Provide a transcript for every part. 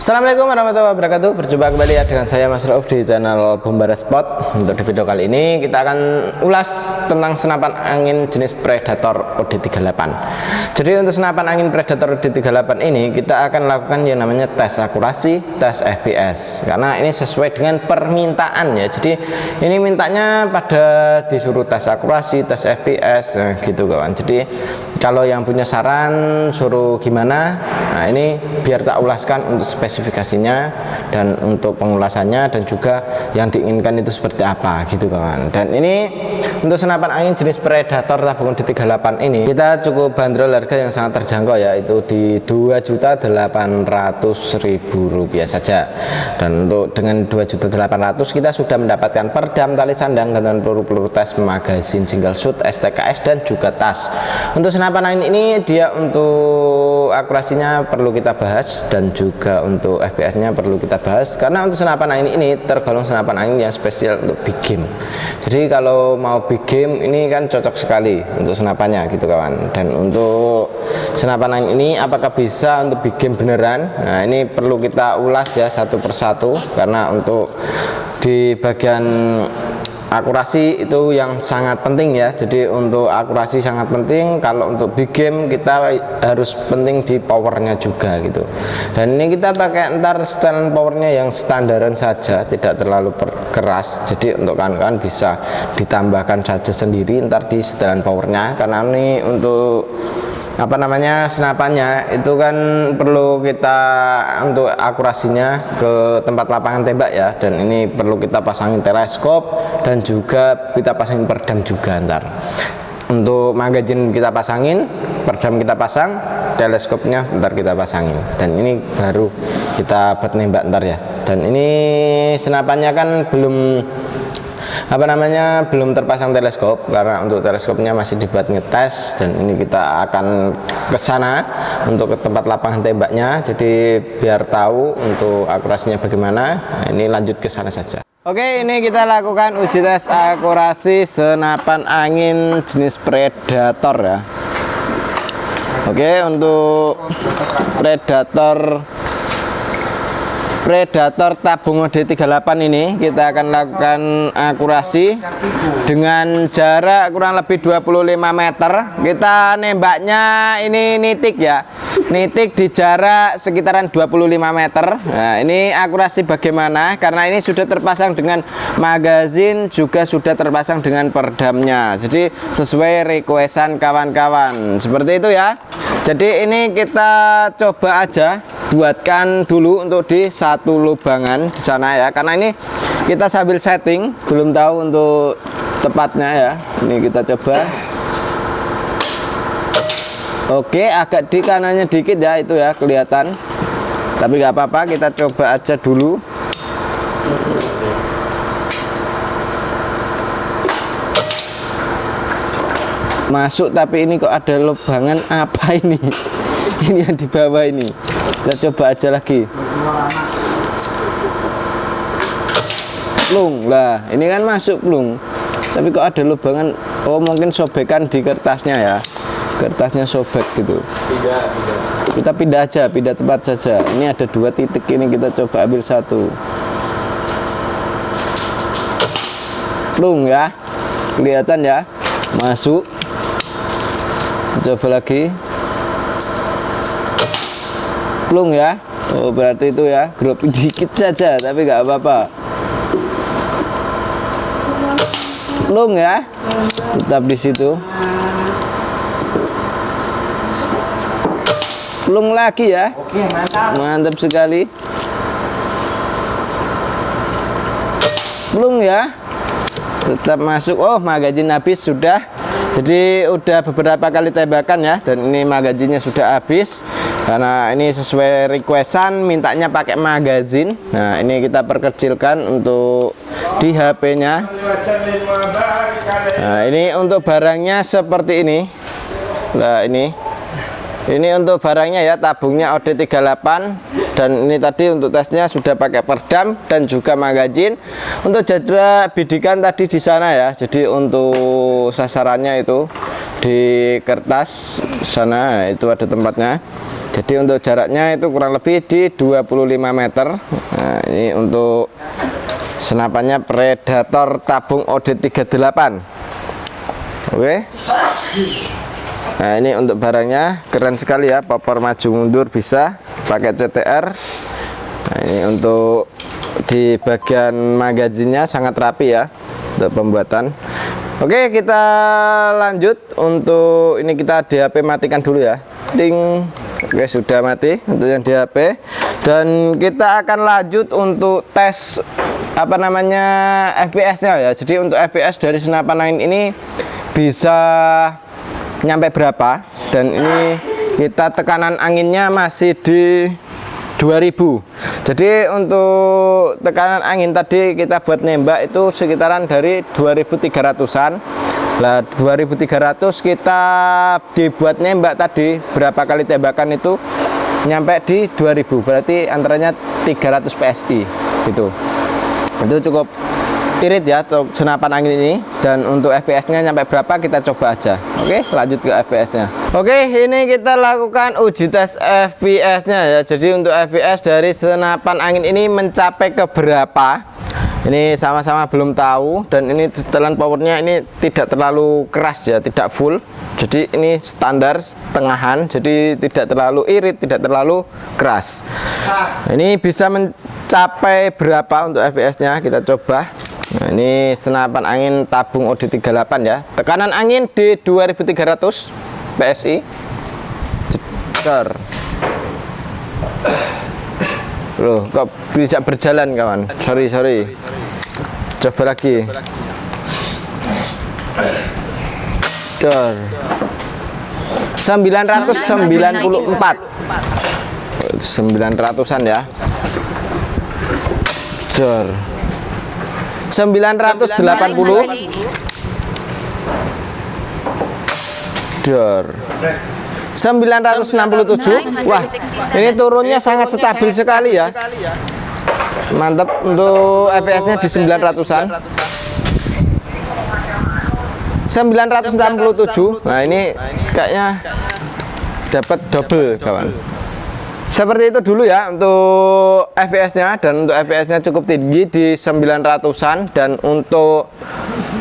Assalamualaikum warahmatullahi wabarakatuh. Berjumpa kembali ya dengan saya Mas Rauf di channel Bombara Spot. Untuk di video kali ini kita akan ulas tentang senapan angin jenis Predator OD38. Jadi untuk senapan angin Predator OD38 ini kita akan lakukan yang namanya tes akurasi, tes FPS. Karena ini sesuai dengan permintaan ya. Jadi ini mintanya pada disuruh tes akurasi, tes FPS gitu kawan. Jadi kalau yang punya saran suruh gimana, nah ini biar tak ulaskan untuk spesifikasinya dan untuk pengulasannya dan juga yang diinginkan itu seperti apa gitu kawan. Dan ini untuk senapan angin jenis Predator tabung D38 ini kita cukup bandrol harga yang sangat terjangkau ya, itu di Rp2.800.000 saja. Dan untuk dengan Rp2.800.000 kita sudah mendapatkan perdam, tali sandang, gantungan peluru tes, magazin single shoot, STKS dan juga tas. Untuk senapan angin ini dia untuk akurasinya perlu kita bahas dan juga untuk FPS nya perlu kita bahas, karena untuk senapan angin ini tergolong senapan angin yang spesial untuk big game. Jadi kalau mau big game ini kan cocok sekali untuk senapannya gitu kawan. Dan untuk senapan angin ini apakah bisa untuk big game beneran, nah ini perlu kita ulas ya satu persatu, karena untuk di bagian akurasi itu yang sangat penting ya. Jadi untuk akurasi sangat penting. Kalau untuk big game kita harus penting di powernya juga gitu. Dan ini kita pakai ntar setelan powernya yang standaran saja, tidak terlalu keras. Jadi untuk kawan-kawan bisa ditambahkan saja sendiri ntar di setelan powernya, karena ini untuk apa namanya senapannya itu kan perlu kita untuk akurasinya ke tempat lapangan tembak ya. Dan ini perlu kita pasangin teleskop dan juga kita pasangin perdam juga ntar. Untuk magazin kita pasangin, perdam kita pasang, teleskopnya ntar kita pasangin. Dan ini baru kita buat nembak ntar ya. Dan ini senapannya kan belum terpasang teleskop, karena untuk teleskopnya masih dibuat ngetes. Dan ini kita akan ke sana untuk ke tempat lapangan tembaknya, jadi biar tahu untuk akurasinya bagaimana. Nah, ini lanjut ke sana saja. Oke, ini kita lakukan uji tes akurasi senapan angin jenis Predator ya. Oke, untuk Predator tabung OD38 ini kita akan lakukan akurasi dengan jarak kurang lebih 25 meter. Kita nembaknya ini nitik ya, nitik di jarak sekitaran 25 meter. Nah ini akurasi bagaimana, karena ini sudah terpasang dengan magazin, juga sudah terpasang dengan perdamnya. Jadi sesuai requestan kawan-kawan seperti itu ya. Jadi ini kita coba aja buatkan dulu untuk di satu lubangan di sana ya, karena ini kita sambil setting, belum tahu untuk tepatnya ya. Ini kita coba. Oke, agak di kanannya dikit ya, itu ya kelihatan, tapi nggak apa-apa, kita coba aja dulu. Masuk, tapi ini kok ada lubangan apa ini? Ini yang di bawah ini. Kita coba aja lagi. Plung lah, ini kan masuk plung, tapi kok ada lubangan. Oh mungkin sobekan di kertasnya ya, kertasnya sobek gitu. Kita pindah aja, pindah tempat saja. Ini ada 2 titik, ini kita coba ambil satu. Plung ya, kelihatan ya, masuk. Coba lagi. Plung ya. Oh berarti itu ya, grup dikit saja, tapi nggak apa-apa. Plung ya, tetap di situ. Plung lagi ya. Oke, mantap sekali. Plung ya, tetap masuk. Oh magazin habis sudah. Jadi udah beberapa kali tembakan ya, dan ini magazinnya sudah habis karena ini sesuai requestan, mintanya pakai magazin. Nah ini kita perkecilkan untuk di HP-nya. Nah ini untuk barangnya seperti ini. Nah ini untuk barangnya ya, tabungnya OD38. Dan ini tadi untuk tesnya sudah pakai perdam dan juga magazin. Untuk jarak bidikan tadi di sana ya. Jadi untuk sasarannya itu di kertas sana itu ada tempatnya. Jadi untuk jaraknya itu kurang lebih di 25 meter. Nah, ini untuk senapannya Predator tabung OD38. Oke. Nah, ini untuk barangnya keren sekali ya, popor maju mundur bisa pakai CTR. Nah, ini untuk di bagian magazinnya sangat rapi ya untuk pembuatan. Oke, kita lanjut. Untuk ini kita DHP matikan dulu ya. Ting. Oke, sudah mati untuk yang DHP. Dan kita akan lanjut untuk tes apa namanya FPS-nya ya. Jadi untuk FPS dari senapan angin ini bisa nyampe berapa, dan ini kita tekanan anginnya masih di 2000. Jadi untuk tekanan angin tadi kita buat nembak itu sekitaran dari 2300-an. Lah 2300 kita dibuat nembak tadi berapa kali tembakan itu nyampe di 2000, berarti antaranya 300 PSI gitu. Itu cukup irit ya untuk senapan angin ini. Dan untuk FPS nya nyampe berapa kita coba aja. Oke, lanjut ke FPS nya. Oke, ini kita lakukan uji tes FPS nya ya. Jadi untuk FPS dari senapan angin ini mencapai ke berapa, ini sama-sama belum tahu. Dan ini setelan powernya ini tidak terlalu keras ya, tidak full. Jadi ini standar setengahan, jadi tidak terlalu irit, tidak terlalu keras. Ini bisa mencapai berapa untuk FPS nya kita coba. Nah, ini senapan angin tabung OD38 ya. Tekanan angin di 2300 PSI. Jedar. Loh, kok tidak berjalan kawan? Sorry. Coba lagi. Jedar. 994. 900-an ya. Jedar. 980. Dor. 967. Wah, ini turunnya sangat stabil sekali ya. Mantap untuk FPS-nya di 900-an. 967. Nah, ini kayaknya dapat double kawan. Seperti itu dulu ya untuk FPS-nya. Dan untuk FPS-nya cukup tinggi di 900-an. Dan untuk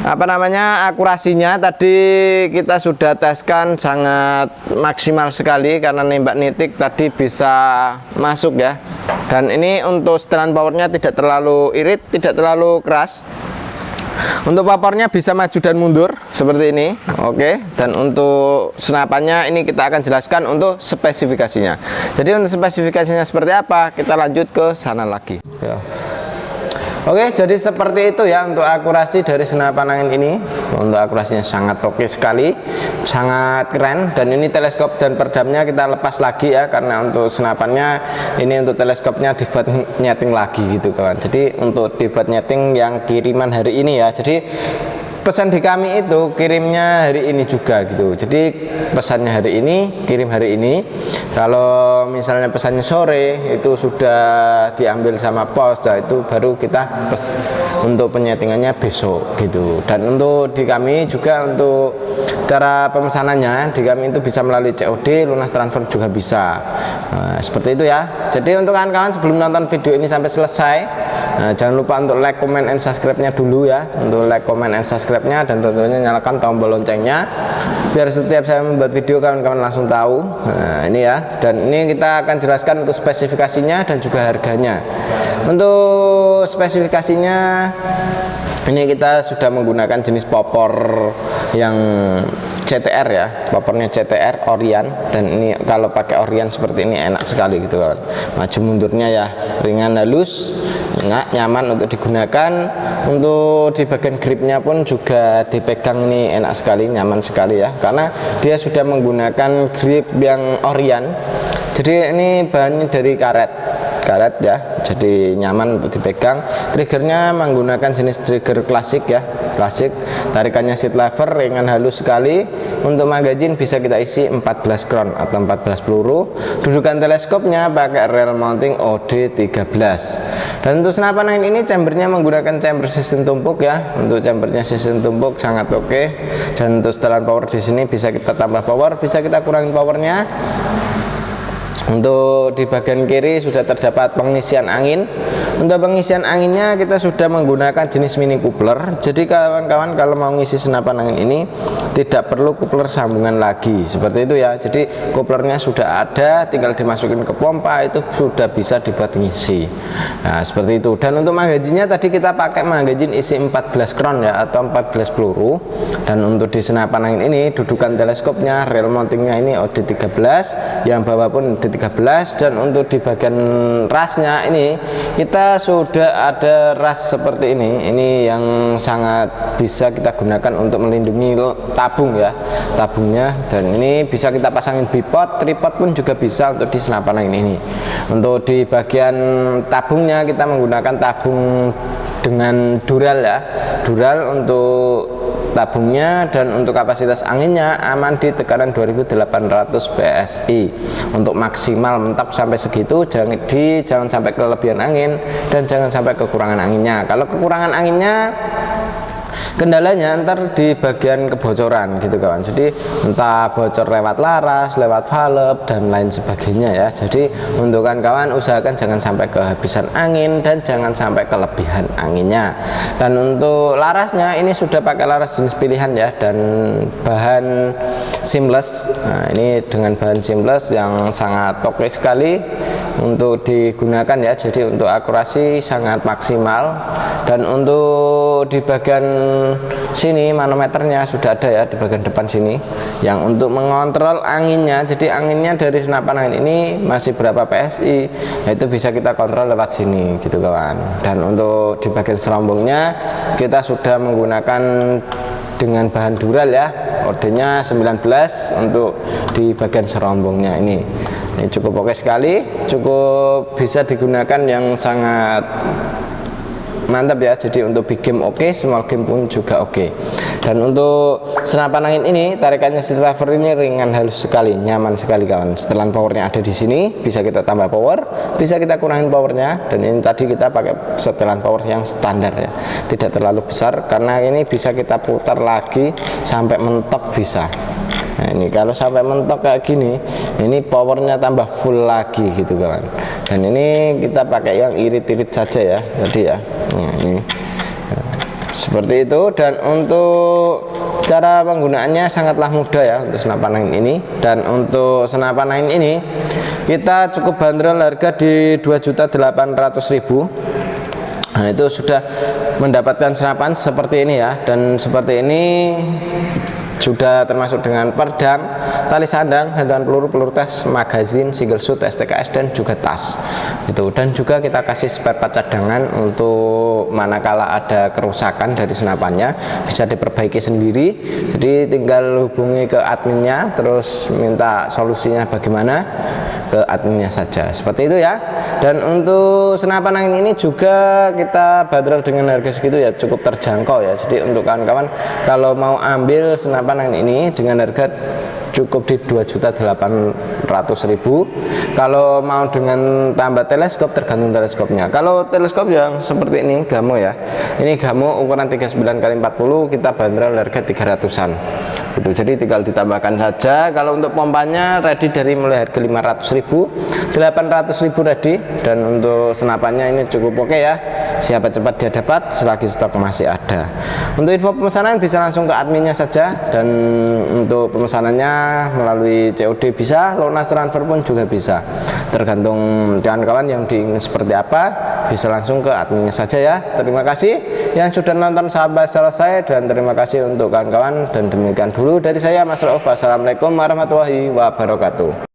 apa namanya akurasinya tadi kita sudah teskan sangat maksimal sekali, karena nembak nitik tadi bisa masuk ya. Dan ini untuk setelan powernya tidak terlalu irit, tidak terlalu keras. Untuk popornya bisa maju dan mundur seperti ini. Oke. Dan untuk senapannya ini kita akan jelaskan untuk spesifikasinya. Jadi untuk spesifikasinya seperti apa, kita lanjut ke sana lagi ya. Oke, jadi seperti itu ya untuk akurasi dari senapan angin ini. Untuk akurasinya sangat oke sekali, sangat keren. Dan ini teleskop dan peredamnya kita lepas lagi ya, karena untuk senapannya ini untuk teleskopnya dibuat nyeting lagi gitu kawan. Jadi untuk dibuat nyeting yang kiriman hari ini ya. Jadi pesan di kami itu kirimnya hari ini juga gitu. Jadi pesannya hari ini, kirim hari ini. Kalau misalnya pesannya sore itu sudah diambil sama pos, nah itu baru kita untuk penyetingannya besok gitu. Dan untuk di kami juga untuk cara pemesanannya di kami itu bisa melalui COD, lunas transfer juga bisa. Nah, seperti itu ya. Jadi untuk kawan-kawan sebelum nonton video ini sampai selesai, nah, jangan lupa untuk like, comment, and subscribe-nya dulu ya. Untuk like, comment, and subscribe-nya, dan tentunya nyalakan tombol loncengnya biar setiap saya membuat video kawan-kawan langsung tahu. Nah, ini ya. Dan ini kita akan jelaskan untuk spesifikasinya dan juga harganya. Untuk spesifikasinya ini kita sudah menggunakan jenis popor yang CTR ya, popornya CTR Orion. Dan ini kalau pakai Orion seperti ini enak sekali gitu kan. Maju mundurnya ya ringan, halus, enak, nyaman untuk digunakan. Untuk di bagian gripnya pun juga dipegang ini enak sekali, nyaman sekali ya, karena dia sudah menggunakan grip yang Orion. Jadi ini bahannya dari karet ya, jadi nyaman untuk dipegang. Triggernya menggunakan jenis trigger klasik ya, klasik. Tarikannya seat lever, ringan halus sekali. Untuk magazin bisa kita isi 14 crown atau 14 peluru. Dudukan teleskopnya pakai rail mounting OD13. Dan untuk senapan angin ini chambernya menggunakan chamber sistem tumpuk ya. Untuk chambernya sistem tumpuk sangat oke. Dan untuk setelan power di sini bisa kita tambah power, bisa kita kurangin powernya. Untuk di bagian kiri sudah terdapat pengisian angin. Untuk pengisian anginnya kita sudah menggunakan jenis mini coupler. Jadi kawan-kawan kalau mau ngisi senapan angin ini tidak perlu coupler sambungan lagi seperti itu ya. Jadi couplernya sudah ada, tinggal dimasukin ke pompa, itu sudah bisa dibuat ngisi. Nah seperti itu. Dan untuk magazinnya tadi kita pakai magazin isi 14 crown ya, atau 14 peluru. Dan untuk di senapan angin ini dudukan teleskopnya, rail mountingnya ini OD13, yang bawah pun OD13. Dan untuk di bagian rasnya ini kita sudah ada ras seperti ini yang sangat bisa kita gunakan untuk melindungi tabung ya, tabungnya. Dan ini bisa kita pasangin bipod, tripod pun juga bisa untuk di senapan angin ini. Untuk di bagian tabungnya kita menggunakan tabung dengan dural ya, dural untuk tabungnya. Dan untuk kapasitas anginnya aman di tekanan 2800 PSI. Untuk maksimal mentok sampai segitu, jangan sampai kelebihan angin dan jangan sampai kekurangan anginnya. Kalau kekurangan anginnya kendalanya ntar di bagian kebocoran gitu kawan. Jadi entah bocor lewat laras, lewat valve dan lain sebagainya ya. Jadi untuk kawan usahakan jangan sampai kehabisan angin dan jangan sampai kelebihan anginnya. Dan untuk larasnya ini sudah pakai laras jenis pilihan ya, dan bahan seamless. Nah ini dengan bahan seamless yang sangat oke sekali untuk digunakan ya. Jadi untuk akurasi sangat maksimal. Dan untuk di bagian sini manometernya sudah ada ya, di bagian depan sini, yang untuk mengontrol anginnya. Jadi anginnya dari senapan angin ini masih berapa PSI, nah itu bisa kita kontrol lewat sini gitu kawan. Dan untuk di bagian serombongnya kita sudah menggunakan dengan bahan dural ya, OD-nya 19 untuk di bagian serombongnya ini cukup oke sekali, cukup bisa digunakan, yang sangat mantap ya. Jadi untuk big game oke, small game pun juga oke. Dan untuk senapan angin ini tarikannya seat lever ini ringan halus sekali, nyaman sekali kawan. Setelan powernya ada di sini, bisa kita tambah power, bisa kita kurangin powernya. Dan ini tadi kita pakai setelan power yang standar ya, tidak terlalu besar, karena ini bisa kita putar lagi sampai mentok bisa. Nah ini kalau sampai mentok kayak gini, ini powernya tambah full lagi gitu kawan. Dan ini kita pakai yang irit-irit saja ya tadi ya. Nah, ini seperti itu. Dan untuk cara penggunaannya sangatlah mudah ya untuk senapan angin ini. Dan untuk senapan angin ini kita cukup bandrol harga di 2.800.000. Nah itu sudah mendapatkan senapan seperti ini ya. Dan seperti ini sudah termasuk dengan perdam, tali sandang, gantungan peluru tes, magazin, single shoot, STKS dan juga tas itu. Dan juga kita kasih spare part cadangan untuk manakala ada kerusakan dari senapannya bisa diperbaiki sendiri. Jadi tinggal hubungi ke adminnya, terus minta solusinya bagaimana ke adminnya saja, seperti itu ya. Dan untuk senapan angin ini juga kita bandrol dengan harga segitu ya, cukup terjangkau ya. Jadi untuk kawan-kawan kalau mau ambil senapan angin ini dengan harga cukup di 2.800.000. Kalau mau dengan tambah teleskop tergantung teleskopnya. Kalau teleskop yang seperti ini Gamo ya, ini Gamo ukuran 39x40 kita bandrol harga 300-an gitu. Jadi tinggal ditambahkan saja. Kalau untuk pompanya ready dari mulai harga 500.000, 800.000 ready. Dan untuk senapannya ini cukup oke ya, siapa cepat dia dapat selagi stok masih ada. Untuk info pemesanan bisa langsung ke adminnya saja. Dan untuk pemesanannya melalui COD bisa, lunas transfer pun juga bisa, tergantung kawan-kawan yang diingin seperti apa, bisa langsung ke adminnya saja ya. Terima kasih yang sudah nonton sampai selesai, dan terima kasih untuk kawan-kawan. Dan demikian dulu dari saya Mas Rauf. Wassalamualaikum warahmatullahi wabarakatuh.